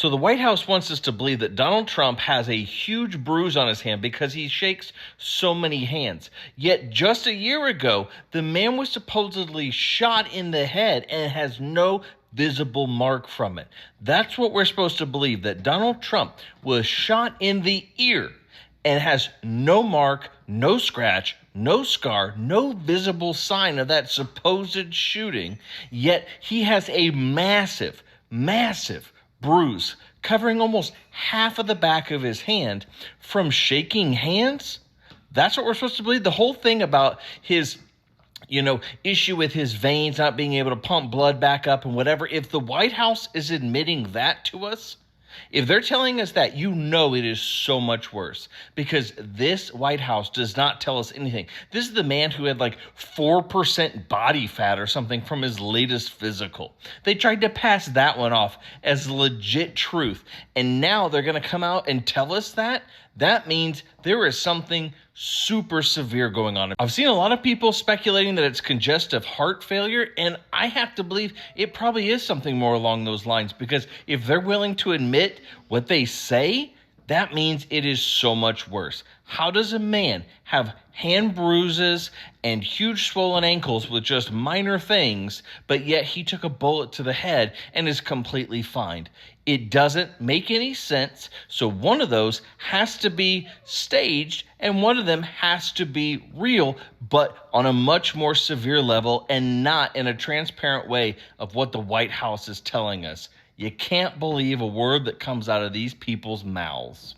So the White House wants us to believe that Donald Trump has a huge bruise on his hand because he shakes so many hands. Yet just a year ago, the man was supposedly shot in the head and has no visible mark from it. That's what we're supposed to believe, that Donald Trump was shot in the ear and has no mark, no scratch, no scar, no visible sign of that supposed shooting. Yet he has a massive bruise covering almost half of the back of his hand from shaking hands. That's what we're supposed to believe. The whole thing about his issue with his veins not being able to pump blood back up and whatever. If the White House is admitting that to us, if they're telling us that, it is so much worse, because this White House does not tell us anything. This is the man who had like 4% body fat or something from his latest physical. They tried to pass that one off as legit truth. And now they're going to come out and tell us that? That means there is something super severe going on. I've seen a lot of people speculating that it's congestive heart failure, and I have to believe it probably is something more along those lines, because if they're willing to admit what they say, that means it is so much worse. How does a man have hand bruises and huge swollen ankles with just minor things, but yet he took a bullet to the head and is completely fine? It doesn't make any sense. So one of those has to be staged and one of them has to be real, but on a much more severe level and not in a transparent way of what the White House is telling us. You can't believe a word that comes out of these people's mouths.